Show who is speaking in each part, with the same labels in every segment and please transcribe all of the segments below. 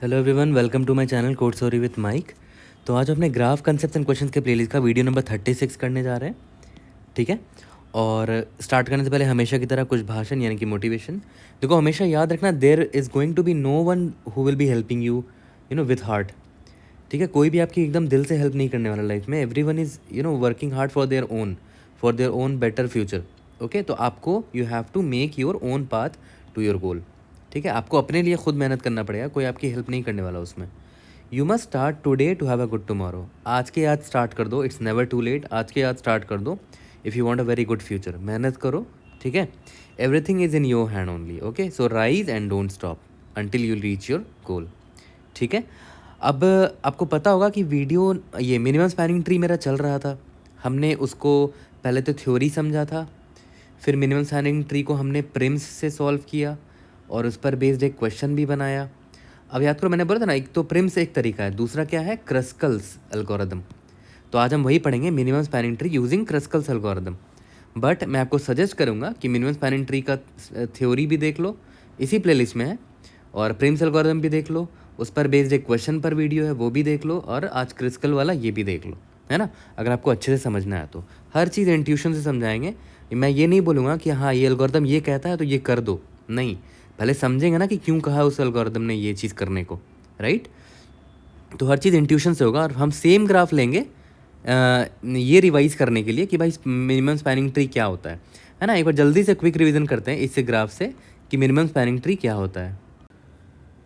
Speaker 1: Hello everyone, welcome to my channel code story with Mike. तो आज अपने graph concept and questions के playlist का वीडियो नंबर 36 करने जा रहे हैं। ठीक है। और स्टार्ट करने से पहले हमेशा की तरह कुछ भाषण यानी कि मोटिवेशन। देखो, हमेशा याद रखना, there is going to be no one who will be helping you with heart. ठीक है, कोई भी आपकी एकदम दिल से हेल्प नहीं करने वाला लाइफ में। Everyone is working hard for their own better future. Okay, तो आपको you have to make your own path to your goal. ठीक है, आपको अपने लिए खुद मेहनत करना पड़ेगा, कोई आपकी हेल्प नहीं करने वाला उसमें। You must start today to have a good tomorrow. आज के आज स्टार्ट कर दो, इट्स नेवर टू लेट। आज के आज स्टार्ट कर दो if you want a very good future. मेहनत करो, ठीक है। Everything is in your hand only. Okay, so rise and don't stop until you reach your goal. ठीक है। अब आपको पता होगा कि वीडियो ये मिनिमम स्पैनिंग ट्री मेरा चल रहा था। हमने उसको पहले तो थ्योरी समझा था, फिर मिनिमम स्पैनिंग ट्री को हमने प्रिम्स से सॉल्व किया और उस पर बेस्ड एक क्वेश्चन भी बनाया। अब याद करो, मैंने बोला था ना, एक तो प्रिम्स एक तरीका है, दूसरा क्या है, क्रस्कल्स एल्गोरिदम। तो आज हम वही पढ़ेंगे, minimum spanning tree using Kruskal's algorithm. But मैं आपको सजेस्ट करूँगा कि मिनिमम स्पैनिंग ट्री का थ्योरी भी देख लो, इसी प्लेलिस्ट में है, और प्रिम्स एल्गोरिदम भी देख लो, उस पर बेस्ड एक क्वेश्चन पर वीडियो है वो भी देख लो, और आज क्रिस्कल वाला ये भी देख लो, है ना। अगर आपको अच्छे से समझना है तो हर चीज़ इंट्यूशन से समझाएंगे। मैं ये नहीं बोलूँगा कि हाँ ये एल्गोरिदम ये कहता है तो ये कर दो, नहीं। पहले समझेंगे ना कि क्यों कहा उस एल्गोरिदम ने ये चीज़ करने को, राइट। तो हर चीज़ इंट्यूशन से होगा। और हम सेम ग्राफ लेंगे ये रिवाइज करने के लिए कि भाई मिनिमम स्पैनिंग ट्री क्या होता है ना। एक बार जल्दी से क्विक रिवीजन करते हैं इस ग्राफ से कि मिनिमम स्पैनिंग ट्री क्या होता है।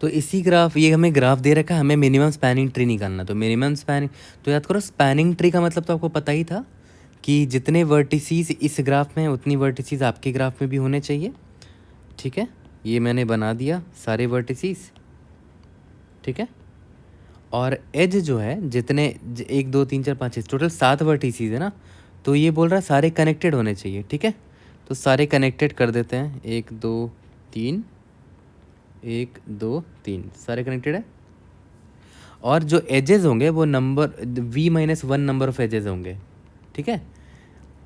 Speaker 1: तो इसी ग्राफ, ये हमें ग्राफ दे रखा है, हमें मिनिमम स्पैनिंग ट्री निकालना। तो मिनिमम स्पैनिंग, तो याद करो स्पैनिंग ट्री का मतलब तो आपको पता ही था कि जितने वर्टिसीज इस ग्राफ में हैं उतनी वर्टिसीज आपके ग्राफ में भी होने चाहिए। ठीक है, ये मैंने बना दिया सारे वर्टिसीज। ठीक है, और एज जो है जितने 1 2 3 4 5 6 टोटल 7 वर्टिसीज है ना, तो ये बोल रहा है सारे कनेक्टेड होने चाहिए। ठीक है, तो सारे कनेक्टेड कर देते हैं, 1 2 3, 1 2 3 सारे कनेक्टेड है। और जो एजेस होंगे वो number v-1 number of edges होंगे। ठीक है,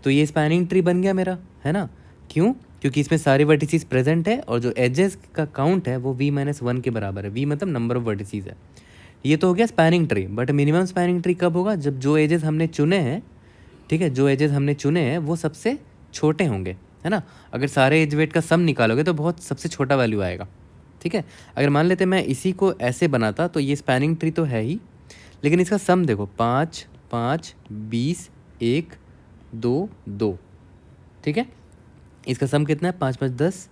Speaker 1: तो ये स्पैनिंग ट्री बन गया मेरा, है ना। क्यों? क्योंकि इसमें सारे वर्टिसीज प्रेजेंट है और जो एजेस का काउंट है वो v-1 के बराबर है। v मतलब नंबर ऑफ वर्टिसीज है। ये तो हो गया spanning tree. But minimum spanning tree कब होगा? जब जो एजेस हमने चुने हैं, ठीक है, जो एजेस हमने चुने हैं वो सबसे छोटे होंगे, है ना। अगर सारे एज वेट का सम निकालोगे तो बहुत सबसे छोटा वैल्यू आएगा। ठीक है, अगर मान लेते मैं इसी को ऐसे बनाता तो ये स्पैनिंग ट्री तो है ही, लेकिन इसका सम देखो 5 5 20 1 2 2। ठीक है, इसका सम कितना है? 5 5 10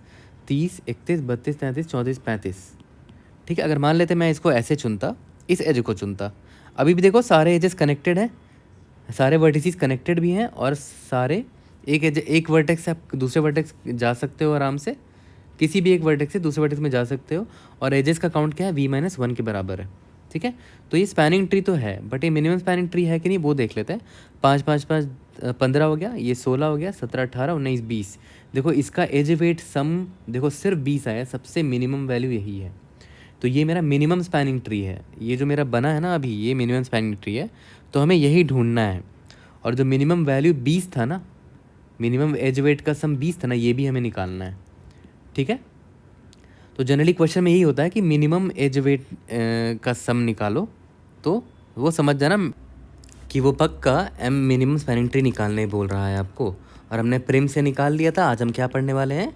Speaker 1: 30 31 32 33 34 35। ठीक है, अगर मान लेते मैं इसको ऐसे चुनता, इस एज को चुनता, अभी भी देखो सारे एजेस कनेक्टेड हैं, सारे वर्टिसीज कनेक्टेड भी हैं, और सारे एक एज, एक वर्टेक्स से आप दूसरे वर्टेक्स जा सकते हो आराम से, किसी भी एक वर्टेक्स से दूसरे वर्टेक्स में जा सकते हो। और एजेस का काउंट क्या है? v-1 के बराबर है। ठीक है, तो ये स्पैनिंग ट्री तो है, बट ये मिनिमम स्पैनिंग ट्री है कि नहीं वो देख लेते हैं। 5 5 5 15 हो गया, ये 16 हो गया, 17 18 19 20। देखो इसका एज वेट सम देखो सिर्फ 20 आया, सबसे मिनिमम वैल्यू यही है। तो ये मेरा मिनिमम स्पैनिंग ट्री है। ये जो मेरा बना है ना अभी, ये मिनिमम स्पैनिंग ट्री है। तो हमें यही ढूंढना है। और जो मिनिमम वैल्यू 20 था ना, मिनिमम एज वेट का सम 20 था ना, ये भी हमें निकालना है। ठीक है, तो जनरली क्वेश्चन में यही होता है कि मिनिमम एज वेट का सम निकालो, तो वो समझ जाना कि वो पक्का एम मिनिमम स्पैनिंग ट्री निकालने बोल रहा है आपको। और हमने प्रिम से निकाल लिया था। आज हम क्या पढ़ने वाले हैं?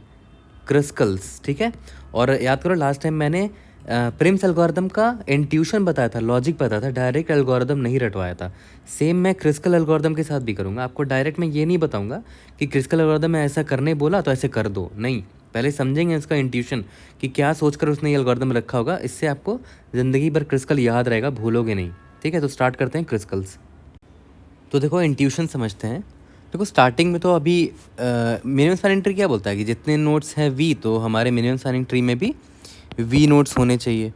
Speaker 1: क्रस्कल्स। ठीक है, और याद करो लास्ट टाइम मैंने प्रिम्स एल्गोरिदम का इंट्यूशन बताया था, लॉजिक बताया था, डायरेक्ट एल्गोरिदम नहीं रटवाया था। सेम मैं क्रिस्कल एल्गोरिदम के साथ भी करूँगा। आपको डायरेक्ट मैं ये नहीं बताऊँगा कि क्रिस्कल एल्गोरिदम में ऐसा करने बोला तो ऐसे कर दो, नहीं। पहले समझेंगे इसका इंट्यूशन कि क्या सोचकर उसने ये एल्गोरिदम रखा होगा। इससे आपको ज़िंदगी भर क्रिस्कल याद रहेगा, भूलोगे नहीं। ठीक है, तो स्टार्ट करते हैं क्रिस्कल्स। तो देखो इंट्यूशन समझते हैं। देखो स्टार्टिंग में तो अभी मिनिमम स्पैनिंग ट्री क्या बोलता है कि जितने नोड्स हैं v, तो हमारे मिनिमम स्पैनिंग ट्री में भी v नोड्स होने चाहिए।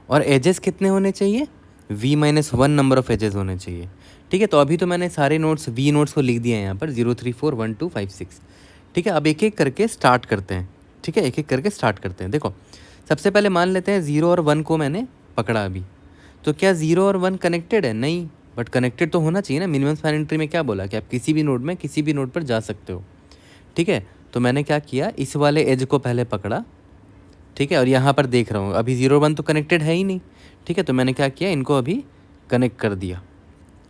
Speaker 1: और एजेस कितने होने चाहिए? v-1 नंबर ऑफ एजेस होने चाहिए। ठीक है, तो अभी तो मैंने सारे नोड्स v नोड्स को लिख दिए हैं यहाँ पर 0 3 4 1 2 5 6। ठीक है, अब एक एक करके स्टार्ट करते हैं। ठीक है, एक एक करके स्टार्ट करते हैं। देखो सबसे पहले मान लेते हैं 0 और 1 को मैंने पकड़ा अभी। तो क्या 0 और 1 कनेक्टेड है? नहीं, बट कनेक्टेड तो होना चाहिए ना। मिनिमम स्पैनिंग ट्री में क्या बोला कि आप किसी भी नोड में किसी भी नोड पर जा सकते हो। ठीक है, तो मैंने क्या किया, इस वाले एज को पहले पकड़ा, ठीक है, और यहाँ पर देख रहा हूँ अभी 0 1 तो कनेक्टेड है ही नहीं। ठीक है, तो मैंने क्या किया, इनको अभी कनेक्ट कर दिया।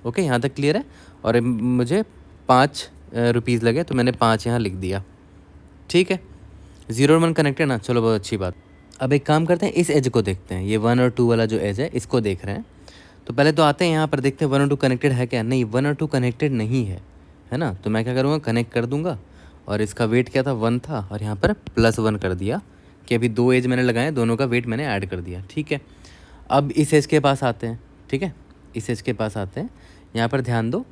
Speaker 1: ओके, यहाँ तक क्लियर है। और मुझे 5 रुपीज़ लगे तो मैंने 5 यहाँ लिख दिया। ठीक है, 0 और 1 कनेक्टेड ना, चलो बहुत अच्छी बात। अब एक काम करते हैं, इस एज को देखते हैं, ये 1 और 2 वाला जो एज है इसको देख रहे हैं। तो पहले तो आते हैं यहाँ पर, देखते हैं 1 और 2 कनेक्टेड है क्या। नहीं, 1 और 2 कनेक्टेड नहीं है ना। तो मैं क्या करूँगा, कनेक्ट कर दूँगा। और इसका वेट क्या था, 1 था, और यहाँ पर +1 कर दिया कि अभी 2 एज मैंने लगाए, दोनों का वेट मैंने ऐड कर दिया। ठीक है, अब इस एज के पास आते हैं। ठीक है, इस एज के पास आते हैं। यहाँ पर ध्यान दो,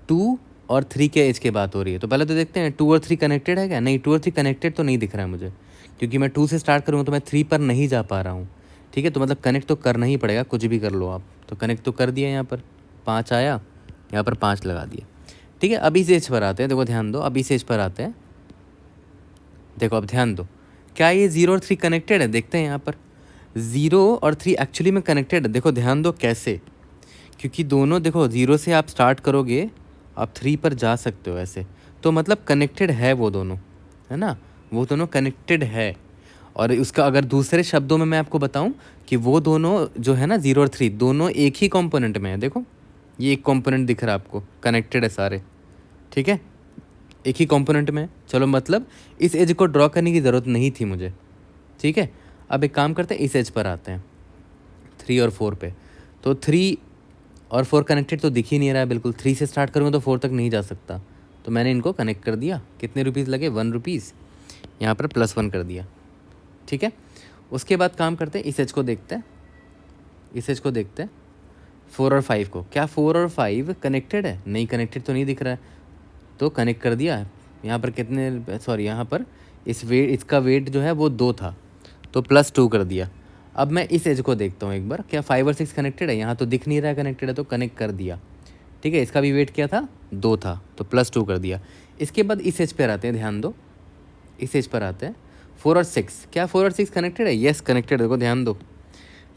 Speaker 1: 2 और 3 के एज की बात हो रही है। तो पहले तो देखते हैं 2 और 3 कनेक्टेड है क्या। नहीं, 2 और 3 कनेक्टेड तो नहीं दिख रहा है मुझे, क्योंकि मैं 2 से स्टार्ट करूँगा तो मैं 3 पर नहीं जा पा रहा हूँ। ठीक है, तो मतलब कनेक्ट तो करना ही पड़ेगा, कुछ भी कर लो आप। तो कनेक्ट तो कर दिया, यहाँ पर 5 आया, यहाँ पर 5 लगा दिया। ठीक है, अब इस एज पर आते हैं, देखो ध्यान दो, अब इस एज पर आते हैं। देखो अब ध्यान दो, क्या ये 0 और 3 कनेक्टेड है, देखते हैं यहाँ पर 0 और 3 एक्चुअली में कनेक्टेड है। देखो ध्यान दो कैसे, क्योंकि दोनों देखो 0 से आप स्टार्ट करोगे, आप 3 पर जा सकते हो ऐसे, तो मतलब कनेक्टेड है वो दोनों, है ना, वो दोनों कनेक्टेड है। और उसका अगर दूसरे शब्दों में मैं आपको बताऊं कि वो दोनों जो है ना 0 और 3 दोनों एक ही कंपोनेंट में है। देखो ये एक कंपोनेंट दिख रहा है आपको, कनेक्टेड है सारे। ठीक है, एक ही कंपोनेंट में है। चलो मतलब इस एज को ड्रॉ करने की ज़रूरत नहीं थी मुझे। ठीक है, अब एक काम करते हैं, इस एज पर आते हैं 3 और 4 पे। तो 3 और 4 कनेक्टेड तो दिख ही नहीं रहा है बिल्कुल। 3 से स्टार्ट करूँगा तो 4 तक नहीं जा सकता, तो मैंने इनको कनेक्ट कर दिया। कितने रुपीज़ लगे, 1 रुपीज़, यहाँ पर +1 कर दिया। ठीक है, उसके बाद काम करते हैं, इस एज को देखते हैं, इस एज को देखते हैं 4 और 5 को। क्या 4 और 5 कनेक्टेड है, नहीं कनेक्टेड तो नहीं दिख रहा है, तो कनेक्ट कर दिया है। यहाँ पर कितने, सॉरी यहाँ पर इसका वेट जो है वो 2 था, तो +2 कर दिया। अब मैं इस एज को देखता हूँ एक बार, क्या 5 और 6 कनेक्टेड है, यहाँ तो दिख नहीं रहा है कनेक्टेड है, तो कनेक्ट कर दिया। ठीक है, इसका भी वेट क्या था, 2 था, तो +2 कर दिया। इसके बाद इस एज पर आते हैं, ध्यान दो, इस एज पर आते हैं 4 और 6। क्या 4 और 6 कनेक्टेड है, यस कनेक्टेड। देखो ध्यान दो,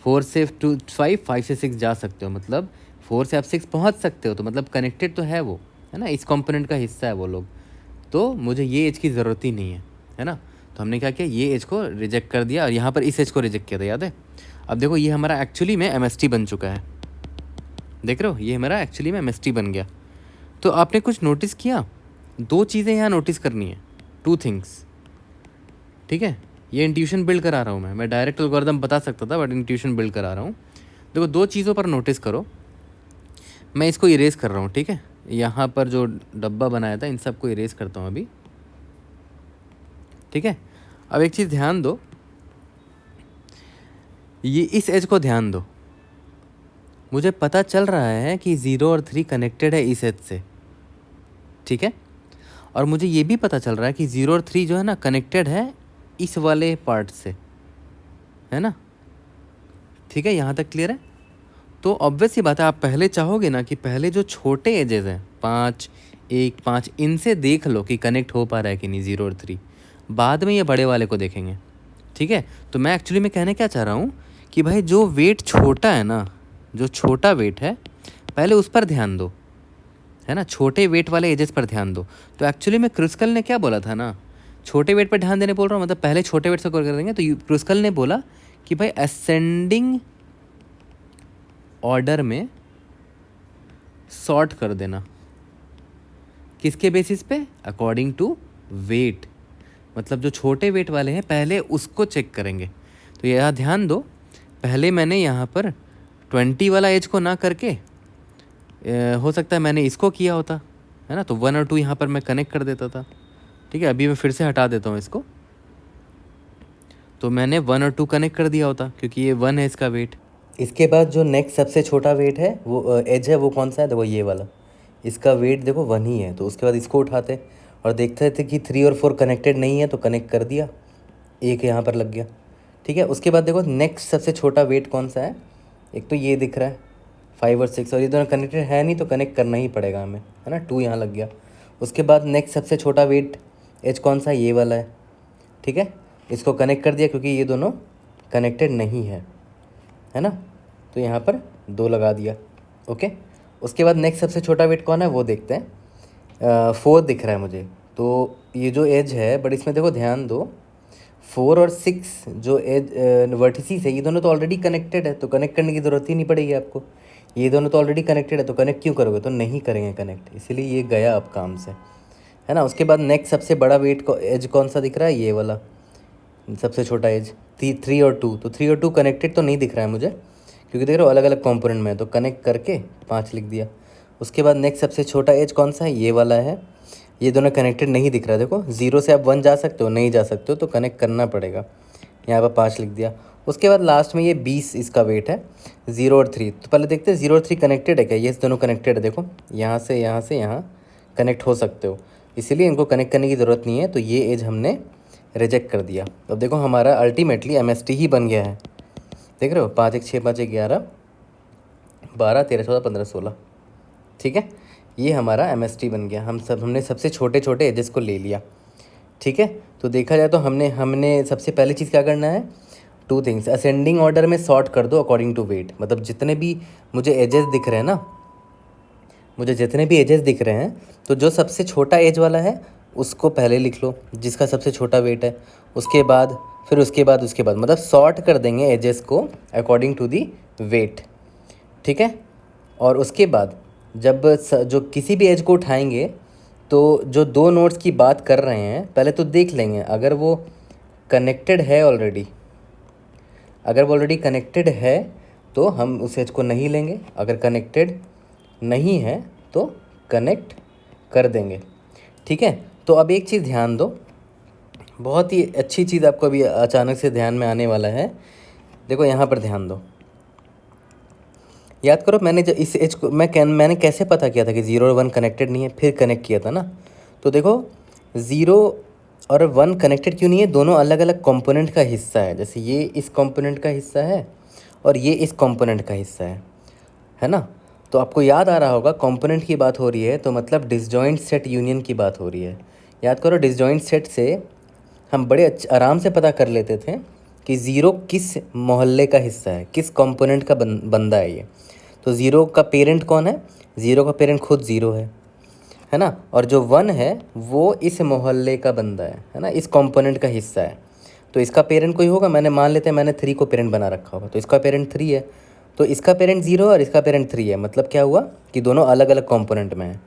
Speaker 1: 4 से 2 5, 5 से 6 जा सकते हो, मतलब 4 से आप 6 पहुंच सकते हो, तो मतलब कनेक्टेड तो है वो, है ना, इस कंपोनेंट का हिस्सा है वो लोग। तो मुझे ये एज की ज़रूरत ही नहीं है ना। तो हमने क्या किया, ये एज को रिजेक्ट कर दिया, और यहाँ पर इस एज को रिजेक्ट किया था, याद है। अब देखो ये हमारा एक्चुअली में MST बन चुका है, देख रहे हो, ये हमारा एक्चुअली में MST बन गया। तो आपने कुछ नोटिस किया, 2 चीज़ें यहाँ नोटिस करनी है, 2 थिंग्स। ठीक है, ये इंट्यूशन बिल्ड करा रहा हूँ मैं डायरेक्ट एल्गोरिथम बता सकता था, बट इंट्यूशन बिल्ड करा रहा हूँ। देखो 2 चीज़ों पर नोटिस करो, मैं इसको इरेज कर रहा हूँ। ठीक है, यहाँ पर जो डब्बा बनाया था इन सबको इरेज करता हूँ अभी। ठीक है, अब एक चीज़ ध्यान दो, ये इस एज को ध्यान दो, मुझे पता चल रहा है कि 0 और 3 कनेक्टेड है इस एज से। ठीक है, और मुझे ये भी पता चल रहा है कि 0 और 3 जो है ना कनेक्टेड है इस वाले पार्ट से, है ना। ठीक है, यहाँ तक क्लियर है। तो ऑब्वियस सी बात है, आप पहले चाहोगे ना कि पहले जो छोटे एजेस हैं 5, 1, 5, इनसे देख लो कि कनेक्ट हो पा रहा है कि नहीं 0 और 3, बाद में ये बड़े वाले को देखेंगे। ठीक है, तो मैं एक्चुअली में कहने क्या चाह रहा हूँ कि भाई जो वेट छोटा है ना, जो छोटा वेट है पहले उस पर ध्यान दो, है ना, छोटे वेट वाले एजेस पर ध्यान दो। तो एक्चुअली में क्रुस्कल ने क्या बोला था ना, छोटे वेट पर ध्यान देने बोल रहा हूँ, मतलब पहले छोटे वेट से कर देंगे। तो क्रुस्कल ने बोला कि भाई असेंडिंग ऑर्डर में सॉर्ट कर देना, किसके बेसिस पे, अकॉर्डिंग टू वेट, मतलब जो छोटे वेट वाले हैं पहले उसको चेक करेंगे। तो यह ध्यान दो, पहले मैंने यहाँ पर 20 वाला एज को ना करके हो सकता है मैंने इसको किया होता, है ना, तो 1 और 2 यहाँ पर मैं कनेक्ट कर देता था। ठीक है, अभी मैं फिर से हटा देता हूँ इसको, तो मैंने 1 और 2 कनेक्ट कर दिया होता, क्योंकि ये 1 है इसका वेट। इसके बाद जो नेक्स्ट सबसे छोटा वेट है वो एज है, वो कौन सा है, देखो ये वाला, इसका वेट देखो 1 ही है। तो उसके बाद इसको उठाते और देखते थे कि 3 और 4 कनेक्टेड नहीं है, तो कनेक्ट कर दिया, एक यहाँ पर लग गया। ठीक है, उसके बाद देखो नेक्स्ट सबसे छोटा वेट कौन सा है, एक तो ये दिख रहा है 5 और 6, और ये दोनों कनेक्टेड है नहीं, तो कनेक्ट करना ही पड़ेगा हमें, है ना, 2 यहाँ लग गया। उसके बाद नेक्स्ट सबसे छोटा वेट एज कौन सा है, ये वाला है। ठीक है, इसको कनेक्ट कर दिया क्योंकि ये दोनों कनेक्टेड नहीं है ना, तो यहाँ पर 2 लगा दिया। ओके, उसके बाद नेक्स्ट सबसे छोटा वेट कौन है वो देखते हैं। 4 दिख रहा है मुझे, तो ये जो एज है, बट इसमें देखो ध्यान दो 4 और 6 जो एज वर्टिसीज है ये दोनों तो ऑलरेडी कनेक्टेड है, तो कनेक्ट करने की ज़रूरत ही नहीं पड़ेगी आपको। ये दोनों तो ऑलरेडी कनेक्टेड है, तो कनेक्ट क्यों करोगे, तो नहीं करेंगे कनेक्ट, इसीलिए ये गया अब काम से, है ना। उसके बाद नेक्स्ट सबसे बड़ा वेट को एज कौन सा दिख रहा है, ये वाला सबसे छोटा एज 3 और 2, तो 3 और 2 कनेक्टेड तो नहीं दिख रहा है मुझे, क्योंकि देख रहे हो अलग अलग कंपोनेंट में है, तो कनेक्ट करके 5 लिख दिया। उसके बाद नेक्स्ट सबसे छोटा एज कौन सा है, ये वाला है, ये दोनों कनेक्टेड नहीं दिख रहा है, देखो 0 से आप 1 जा सकते हो, नहीं जा सकते हो तो कनेक्ट करना पड़ेगा, यहाँ पर 5 लिख दिया। उसके बाद लास्ट में ये 20 इसका वेट है, 0 और 3, तो पहले देखते हैं 0 और 3 कनेक्टेड है क्या, ये दोनों कनेक्टेड है, देखो यहाँ से यहाँ कनेक्ट हो सकते हो, इसीलिए इनको कनेक्ट करने की ज़रूरत नहीं है, तो ये एज हमने रिजेक्ट कर दिया। अब देखो हमारा अल्टीमेटली MST ही बन गया है, देख रहे हो 5 1 6 5 1 11 12 13 14 15 16, ठीक है, ये हमारा MST बन गया। हमने सबसे छोटे छोटे एजेस को ले लिया, ठीक है। तो देखा जाए तो हमने सबसे पहली चीज़ क्या करना है, 2 थिंग्स, असेंडिंग ऑर्डर में सॉर्ट कर दो अकॉर्डिंग टू वेट, मतलब जितने भी मुझे एजेस दिख रहे हैं ना, मुझे जितने भी एजेस दिख रहे हैं, तो जो सबसे छोटा एज वाला है उसको पहले लिख लो, जिसका सबसे छोटा वेट है, उसके बाद फिर उसके बाद मतलब सॉर्ट कर देंगे एजेस को अकॉर्डिंग टू दी वेट, ठीक है। और उसके बाद जब जो किसी भी एज को उठाएंगे तो जो 2 नोड्स की बात कर रहे हैं पहले तो देख लेंगे, अगर वो कनेक्टेड है ऑलरेडी, अगर वो ऑलरेडी कनेक्टेड है तो हम उस एज को नहीं लेंगे, अगर कनेक्टेड नहीं है तो कनेक्ट कर देंगे, ठीक है। तो अब एक चीज़ ध्यान दो, बहुत ही अच्छी चीज़ आपको अभी अचानक से ध्यान में आने वाला है, देखो यहाँ पर ध्यान दो, याद करो मैंने जब इस एज को मैंने कैसे पता किया था कि 0 और 1 कनेक्टेड नहीं है, फिर कनेक्ट किया था ना, तो देखो 0 और 1 कनेक्टेड क्यों नहीं है, दोनों अलग अलग कंपोनेंट का हिस्सा है, जैसे ये इस कंपोनेंट का हिस्सा है और ये इस कंपोनेंट का हिस्सा है ना। तो आपको याद आ रहा होगा कंपोनेंट की बात हो रही है तो मतलब डिसजॉइंट सेट यूनियन की बात हो रही है। याद करो डिसजॉइंट सेट से हम बड़े आराम से पता कर लेते थे कि 0 किस मोहल्ले का हिस्सा है, किस कंपोनेंट का बंदा है ये, तो 0 का पेरेंट कौन है, 0 का पेरेंट खुद 0 है ना, और जो 1 है वो इस मोहल्ले का बंदा है ना, इस कंपोनेंट का हिस्सा है, तो इसका पेरेंट कोई होगा, मैंने मान लेते हैं मैंने 3 को पेरेंट बना रखा होगा, तो इसका पेरेंट 3 है, तो इसका पेरेंट 0 और इसका पेरेंट 3 है, मतलब क्या हुआ कि दोनों अलग अलग कंपोनेंट में है,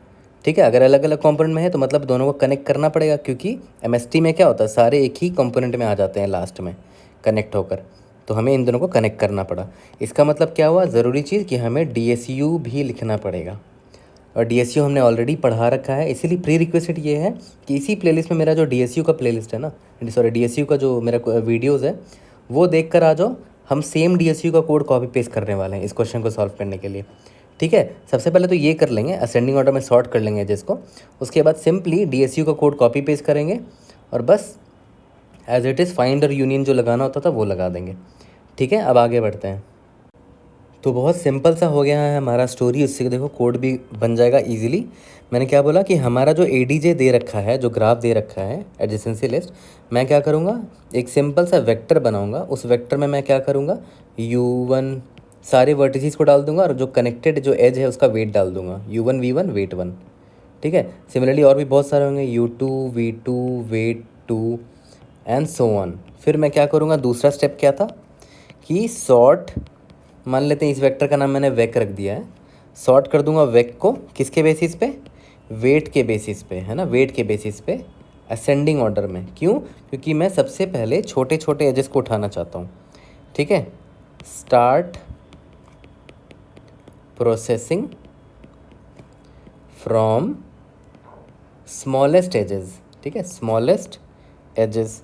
Speaker 1: ठीक है। अगर अलग अलग कंपोनेंट में है तो मतलब दोनों को कनेक्ट करना पड़ेगा, क्योंकि MST में क्या होता है सारे एक ही कंपोनेंट में आ जाते हैं लास्ट में कनेक्ट होकर, तो हमें इन दोनों को कनेक्ट करना पड़ा। इसका मतलब क्या हुआ, ज़रूरी चीज़ कि हमें DSU भी लिखना पड़ेगा, और DSU हमने ऑलरेडी पढ़ा रखा है, इसीलिए प्री रिक्वेस्ट ये है कि इसी प्लेलिस्ट में मेरा जो DSU का प्लेलिस्ट है ना, सॉरी DSU का जो मेरा वीडियोज़ है वो देख कर आ जाओ, हम सेम DSU का कोड कॉपी पेस्ट करने वाले हैं इस क्वेश्चन को सॉल्व करने के लिए, ठीक है। सबसे पहले तो ये कर लेंगे, असेंडिंग ऑर्डर में सॉर्ट कर लेंगे जिसको, उसके बाद सिंपली DSU का कोड कॉपी पेस्ट करेंगे और बस एज इट इज़ फाइंड और यूनियन जो लगाना होता था वो लगा देंगे, ठीक है। अब आगे बढ़ते हैं, तो बहुत सिंपल सा हो गया है हमारा स्टोरी, उससे देखो कोड भी बन जाएगा इजीली। मैंने क्या बोला कि हमारा जो ADJ दे रखा है, जो ग्राफ दे रखा है एडजेसेंसी लिस्ट, मैं क्या करूँगा एक सिंपल सा वेक्टर बनाऊँगा, उस वेक्टर में मैं क्या करूँगा U1 सारे वर्टिसेस को डाल दूंगा और जो कनेक्टेड जो एज है उसका वेट डाल दूंगा, U1 V1 वेट 1, ठीक है। सिमिलरली और भी बहुत सारे होंगे U2 V2 wait 2 and so on. फिर मैं क्या करूँगा, दूसरा स्टेप क्या था कि सॉर्ट, मान लेते हैं इस वेक्टर का नाम मैंने वेक रख दिया है, सॉर्ट कर दूंगा वेक को किसके बेसिस पे, वेट के बेसिस पे, है ना, वेट के बेसिस पे असेंडिंग ऑर्डर में, क्यों, क्योंकि मैं सबसे पहले छोटे छोटे एजेस को उठाना चाहता हूँ, ठीक है। Start processing from smallest edges, ठीक है, स्मॉलेस्ट एजेस,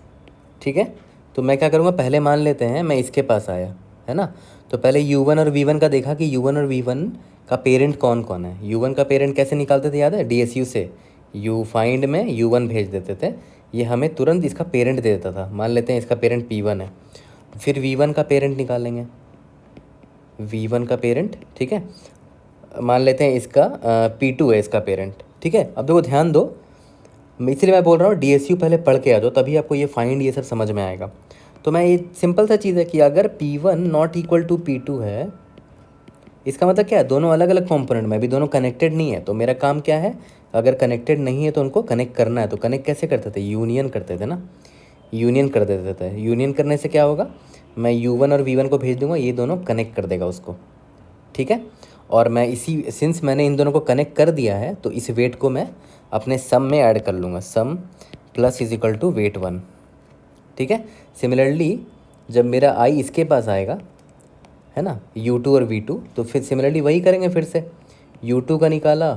Speaker 1: ठीक है। तो मैं क्या करूँगा, पहले मान लेते हैं मैं इसके पास आया, है ना, तो पहले U1 और V1 का देखा कि U1 और V1 का पेरेंट कौन कौन है। U1 का पेरेंट कैसे निकालते थे, याद है, DSU से U फाइंड में U1 भेज देते थे, ये हमें तुरंत इसका पेरेंट दे देता था। मान लेते हैं इसका पेरेंट P1 है, फिर V1 का पेरेंट निकालेंगे, V1 का पेरेंट, ठीक है, मान लेते हैं इसका P2 है इसका पेरेंट, ठीक है। अब देखो ध्यान दो, इसलिए मैं बोल रहा हूँ DSU पहले पढ़ के आ जाओ, तभी आपको ये फाइंड ये सब समझ में आएगा। तो मैं ये सिंपल सा चीज़ है कि अगर P1 not equal to P2 है, इसका मतलब क्या है, दोनों अलग अलग कंपोनेंट में, अभी दोनों कनेक्टेड नहीं है, तो मेरा काम क्या है, अगर कनेक्टेड नहीं है तो उनको कनेक्ट करना है। तो कनेक्ट कैसे करते थे, यूनियन करते थे ना, यूनियन कर देता है। यूनियन करने से क्या होगा, मैं U1 और V1 को भेज दूंगा, ये दोनों कनेक्ट कर देगा उसको, ठीक है। और मैं इसी सिंस मैंने इन दोनों को कनेक्ट कर दिया है तो इस वेट को मैं अपने सम में ऐड कर लूँगा, sum plus is equal to weight 1, ठीक है। सिमिलरली जब मेरा आई इसके पास आएगा, है ना, U2 और V2, तो फिर सिमिलरली वही करेंगे, फिर से U2 का निकाला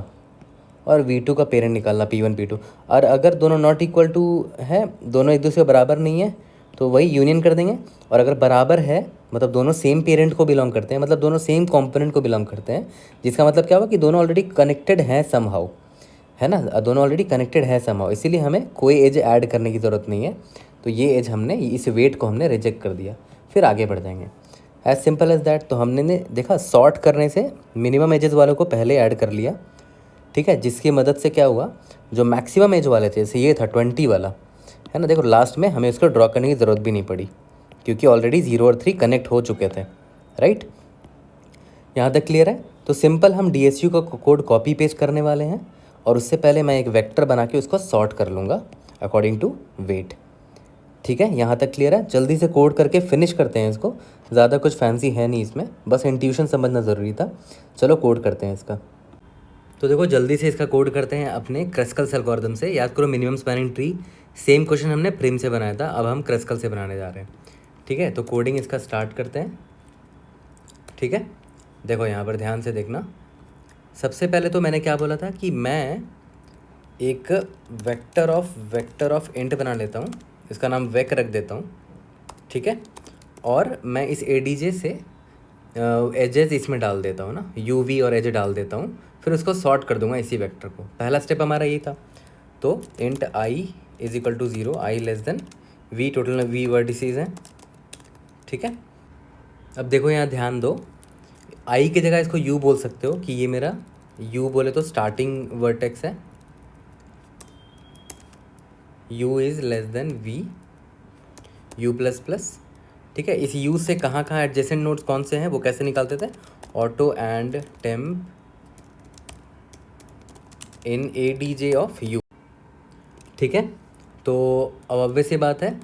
Speaker 1: और V2 का पेरेंट निकालना P1 P2। और अगर दोनों नॉट इक्वल टू है, दोनों एक दूसरे के बराबर नहीं है, तो वही यूनियन कर देंगे। और अगर बराबर है मतलब दोनों सेम पेरेंट को बिलोंग करते हैं, मतलब दोनों सेम कंपोनेंट को बिलोंग करते हैं, जिसका मतलब क्या हुआ कि दोनों ऑलरेडी कनेक्टेड हैं समहाउ, है ना, दोनों ऑलरेडी कनेक्टेड है समहाउ, इसीलिए हमें कोई एज ऐड करने की ज़रूरत नहीं है। तो ये एज हमने, इस वेट को हमने रिजेक्ट कर दिया, फिर आगे बढ़ जाएंगे, एज सिंपल एज दैट। तो हमने ने देखा सॉर्ट करने से मिनिमम एजेस वालों को पहले ऐड कर लिया, ठीक है, जिसकी मदद से क्या हुआ, जो मैक्सिमम एज वाले थे, जैसे ये था 20 वाला, है ना, देखो लास्ट में हमें उसको ड्रॉ करने की ज़रूरत भी नहीं पड़ी क्योंकि ऑलरेडी 0 और 3 कनेक्ट हो चुके थे, राइट। यहाँ तक क्लियर है। तो सिंपल हम DSU का कोड कॉपी पेस्ट करने वाले हैं और उससे पहले मैं एक वेक्टर बना के उसको सॉर्ट कर लूँगा अकॉर्डिंग टू वेट, ठीक है। यहाँ तक क्लियर है। जल्दी से कोड करके फिनिश करते हैं इसको, ज़्यादा कुछ फैंसी है नहीं इसमें, बस इंट्यूशन समझना ज़रूरी था। चलो कोड करते हैं इसका। तो देखो जल्दी से इसका कोड करते हैं अपने क्रस्कल्स एल्गोरिथम से। याद करो minimum spanning tree same question हमने प्रिम से बनाया था, अब हम क्रस्कल से बनाने जा रहे हैं, ठीक है। तो कोडिंग इसका स्टार्ट करते हैं, ठीक है। देखो यहाँ पर ध्यान से देखना, सबसे पहले तो मैंने क्या बोला था कि मैं एक वेक्टर ऑफ इंट बना लेता हूँ, इसका नाम वेक रख देता हूँ, ठीक है। और मैं इस ADJ से एजेस इसमें डाल देता हूँ ना, UV और एज डाल देता हूँ, फिर उसको सॉर्ट कर दूंगा इसी वेक्टर को। पहला स्टेप हमारा यही था। तो int I is equal to 0, I less than V, total V vertices हैं, ठीक है। अब देखो यहाँ ध्यान दो, I की जगह इसको U बोल सकते हो कि ये मेरा U बोले तो स्टार्टिंग वर्टेक्स है, U is less than V U plus plus, ठीक है। इस U से कहाँ कहाँ एडजेसेंट नोड्स कौन से हैं वो कैसे निकालते थे, auto and temp in ADJ of U, ठीक है। तो अब ऑब्वियस ये बात है,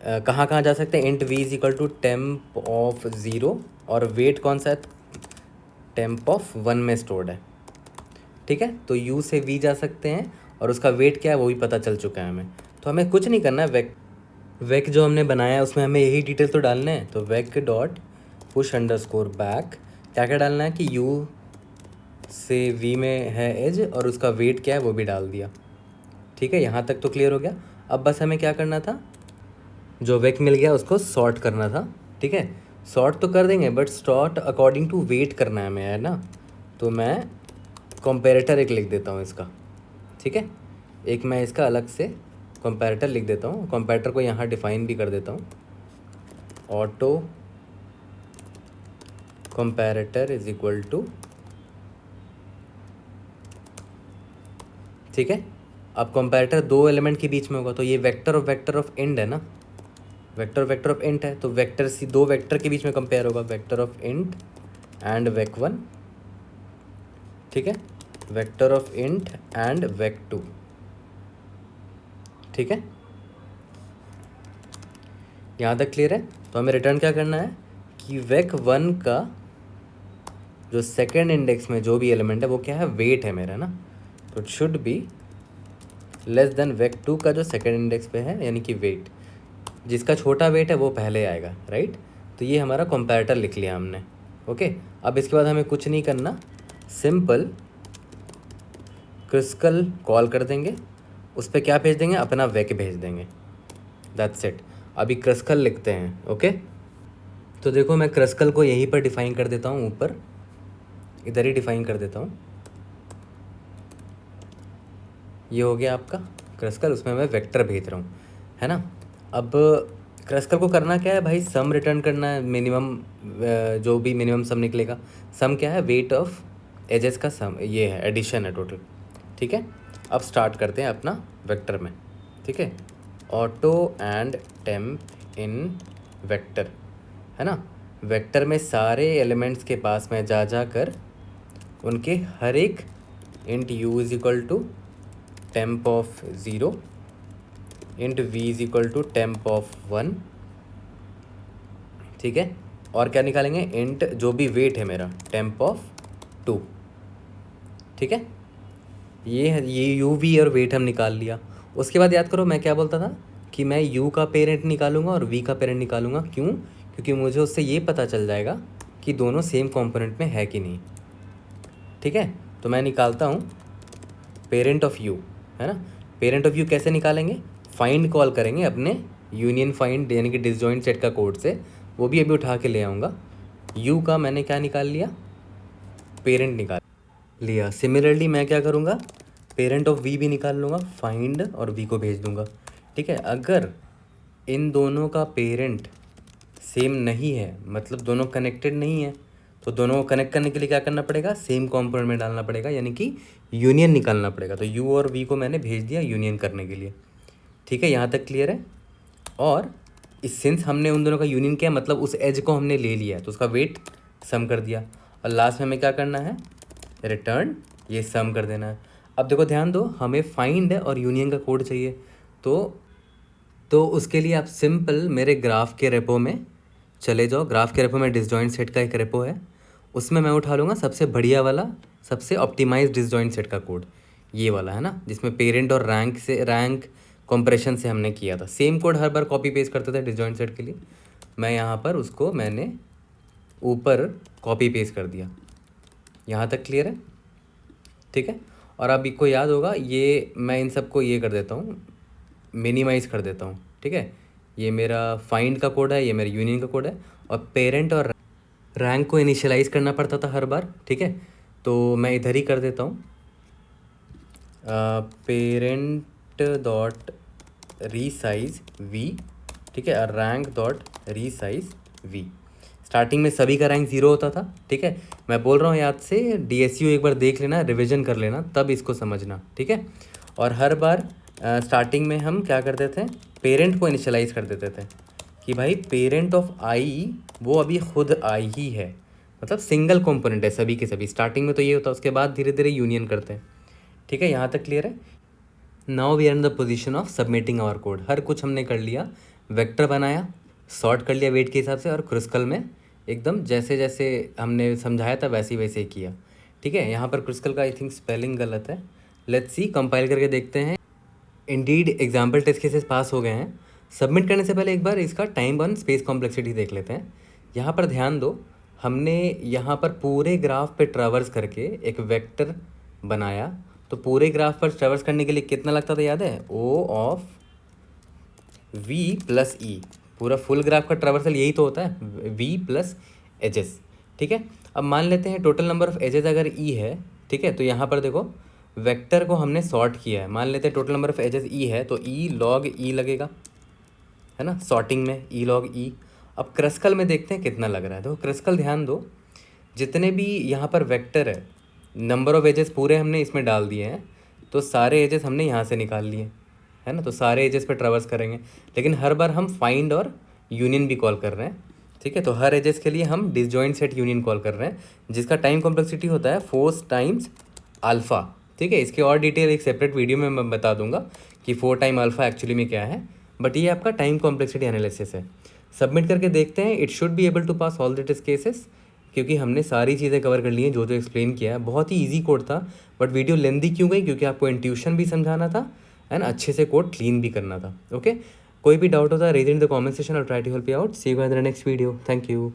Speaker 1: कहाँ कहाँ जा सकते हैं, int V is equal to temp of 0 और वेट कौन सा है, टेम्प ऑफ 1 में स्टोर्ड है, ठीक है। तो U से V जा सकते हैं और उसका वेट क्या है वो भी पता चल चुका है हमें। तो हमें कुछ नहीं करना है, वेक जो हमने बनाया है उसमें हमें यही डिटेल तो डालने हैं। तो वेक डॉट पुश अंडरस्कोर बैक, क्या क्या डालना है कि U से V में है एज और उसका वेट क्या है वो भी डाल दिया, ठीक है। यहाँ तक तो क्लियर हो गया। अब बस हमें क्या करना था, जो वेक मिल गया उसको सॉर्ट करना था, ठीक है। सॉर्ट तो कर देंगे but sort according to weight करना है हमें, है ना। तो मैं कंपैरेटर एक लिख देता हूँ इसका, ठीक है। एक मैं इसका अलग से कंपैरेटर लिख देता हूँ, कंपैरेटर को यहाँ डिफाइन भी कर देता हूँ, auto comparator is equal to, ठीक है। अब कंपैरेटर दो एलिमेंट के बीच में होगा, तो ये वेक्टर ऑफ इंड है ना, वेक्टर ऑफ इंट है, तो वेक्टर सी दो वेक्टर के बीच में कंपेयर होगा, vector of int and wake 1, ठीक है, vector of int and wake 2, ठीक है। यहाँ तक क्लियर है। तो हमें रिटर्न क्या करना है कि वेक 1 का जो सेकेंड इंडेक्स में जो भी एलिमेंट है वो क्या है, वेट है मेरा ना, तो it should be less than weight 2 का जो सेकेंड इंडेक्स पे है, यानी कि वेट, जिसका छोटा वेट है वो पहले आएगा, राइट। तो ये हमारा कंपैरेटर लिख लिया हमने, ओके। अब इसके बाद हमें कुछ नहीं करना, सिंपल क्रिस्कल कॉल कर देंगे, उस पर क्या भेज देंगे, अपना वेक भेज देंगे, दैट्स इट। अभी क्रिस्कल लिखते हैं, ओके। तो देखो मैं क्रिस्कल को यहीं पर डिफाइन कर देता हूँ, ऊपर इधर ही डिफाइन कर देता हूँ, ये हो गया आपका क्रिस्कल, उसमें मैं वेक्टर भेज रहा हूँ, है ना। अब क्रिस्कल को करना क्या है भाई, सम रिटर्न करना है, मिनिमम जो भी मिनिमम सम निकलेगा, सम क्या है, वेट ऑफ एजेस का सम, ये है एडिशन है टोटल, ठीक है। अब स्टार्ट करते हैं अपना वेक्टर में, ठीक है, auto and temp in vector, है ना। वेक्टर में सारे एलिमेंट्स के पास में जा कर उनके हर एक int U is equal to temp of 0 int V is equal to temp of 1, ठीक है। और क्या निकालेंगे, इंट जो भी वेट है मेरा टेम्प ऑफ 2, ठीक है। ये यू वी और वेट हम निकाल लिया। उसके बाद याद करो मैं क्या बोलता था कि मैं यू का पेरेंट निकालूंगा और वी का पेरेंट निकालूंगा। क्यों? क्योंकि मुझे उससे ये पता चल जाएगा कि दोनों सेम कंपोनेंट में है कि नहीं, ठीक है। तो मैं निकालता हूँ पेरेंट ऑफ यू, है ना। पेरेंट ऑफ यू कैसे निकालेंगे, फाइंड कॉल करेंगे अपने यूनियन फाइंड यानी कि डिसजॉइंट सेट का कोड से, वो भी अभी उठा के ले आऊँगा। यू का मैंने क्या निकाल लिया, पेरेंट निकाल लिया। सिमिलरली मैं क्या करूँगा, पेरेंट ऑफ वी भी निकाल लूँगा, फाइंड और वी को भेज दूँगा, ठीक है। अगर इन दोनों का पेरेंट सेम नहीं है, मतलब दोनों कनेक्टेड नहीं है, तो दोनों को कनेक्ट करने के लिए क्या करना पड़ेगा, सेम कंपोनेंट में डालना पड़ेगा, यानी कि यूनियन निकालना पड़ेगा। तो यू और वी को मैंने भेज दिया यूनियन करने के लिए, ठीक है। यहाँ तक क्लियर है। और इस सिंस हमने उन दोनों का यूनियन किया, मतलब उस एज को हमने ले लिया है, तो उसका वेट सम कर दिया। और लास्ट में हमें क्या करना है, रिटर्न ये सम कर देना है। अब देखो ध्यान दो, हमें फाइंड है और यूनियन का कोड चाहिए, तो उसके लिए आप सिंपल मेरे ग्राफ के रेपो में चले जाओ। ग्राफ के रेपो में डिसजॉइंट सेट का एक रेपो है, उसमें मैं उठा लूँगा सबसे बढ़िया वाला, सबसे ऑप्टिमाइज डिसजॉइंट सेट का कोड, ये वाला है ना, जिसमें पेरेंट और रैंक कंप्रेशन से हमने किया था। सेम कोड हर बार कॉपी पेस्ट करते थे डिसजॉइंट सेट के लिए। मैं यहाँ पर उसको मैंने ऊपर कॉपी पेस्ट कर दिया। यहाँ तक क्लियर है, ठीक है। और अब इनको याद होगा, ये मैं इन सबको ये कर देता हूँ, मिनिमाइज़ कर देता हूँ, ठीक है। ये मेरा फाइंड का कोड है, ये मेरा यूनियन का कोड है, और पेरेंट और रैंक को इनिशियलाइज़ करना पड़ता था हर बार, ठीक है। तो मैं इधर ही कर देता हूँ, पेरेंट डॉट रीसाइज वी, ठीक है, और rank dot resize V. Starting में सभी का रैंक 0 होता था, ठीक है। मैं बोल रहा हूँ याद से, DSU एक बार देख लेना, रिवीजन कर लेना, तब इसको समझना, ठीक है। और हर बार स्टार्टिंग में हम क्या करते थे, पेरेंट को इनिशियलाइज़ कर देते थे कि भाई पेरेंट ऑफ आई वो अभी खुद आई ही है, मतलब सिंगल कंपोनेंट है सभी के सभी। स्टार्टिंग में तो ये होता है, उसके बाद धीरे धीरे यूनियन करते हैं, ठीक है। यहाँ तक क्लियर है। Now we are in the position of submitting our code. हर कुछ हमने कर लिया, वेक्टर बनाया, सॉर्ट कर लिया वेट के हिसाब से, और क्रिस्कल में एकदम जैसे जैसे हमने समझाया था वैसे ही वैसे ही किया, ठीक है। यहाँ पर क्रिस्कल का आई थिंक स्पेलिंग गलत है, लेट्स सी, कंपाइल करके देखते हैं। Indeed example test cases pass हो गए हैं। सबमिट करने से पहले एक बार इसका टाइम वन स्पेस कॉम्प्लेक्सिटी देख लेते हैं। यहाँ पर ध्यान दो, हमने यहाँ पर पूरे ग्राफ पे ट्रैवर्स करके एक वेक्टर बनाया, तो पूरे ग्राफ पर ट्रैवर्स करने के लिए कितना लगता था याद है, ओ ऑफ वी प्लस ई। पूरा फुल ग्राफ का ट्रैवर्सल यही तो होता है, वी प्लस एजेस, ठीक है। अब मान लेते हैं टोटल नंबर ऑफ एजेस अगर ई है, ठीक है, तो यहाँ पर देखो वेक्टर को हमने सॉर्ट किया है, मान लेते हैं टोटल नंबर ऑफ एजेस ई है, तो ई लॉग ई लगेगा, है ना, सॉर्टिंग में ई लॉग ई। अब क्रिस्कल में देखते हैं कितना लग रहा है। देखो क्रिस्कल ध्यान दो, जितने भी यहाँ पर वेक्टर है, नंबर ऑफ एजेस पूरे हमने इसमें डाल दिए हैं, तो सारे एजेस हमने यहाँ से निकाल लिए, है ना। तो सारे एजेस पे ट्रैवर्स करेंगे, लेकिन हर बार हम फाइंड और यूनियन भी कॉल कर रहे हैं, ठीक है। तो हर एजेस के लिए हम डिसजॉइंट सेट यूनियन कॉल कर रहे हैं, जिसका टाइम कॉम्प्लेक्सिटी होता है 4 टाइम्स अल्फ़ा, ठीक है। इसकी और डिटेल एक सेपरेट वीडियो में मैं बता दूंगा कि 4 टाइम अल्फ़ा एक्चुअली में क्या है, बट ये आपका टाइम कॉम्प्लेक्सिटी एनालिसिस है। सबमिट करके देखते हैं, it should be able to pass all the test cases, क्योंकि हमने सारी चीज़ें कवर कर ली हैं जो जो एक्सप्लेन किया है। बहुत ही ईजी कोड था, बट वीडियो लेंदी क्यों गई, क्योंकि आपको इंट्यूशन भी समझाना था एंड अच्छे से कोड क्लीन भी करना था, ओके। कोई भी डाउट होता है raise in the comment section और try to help you out. See you in the next video, thank you.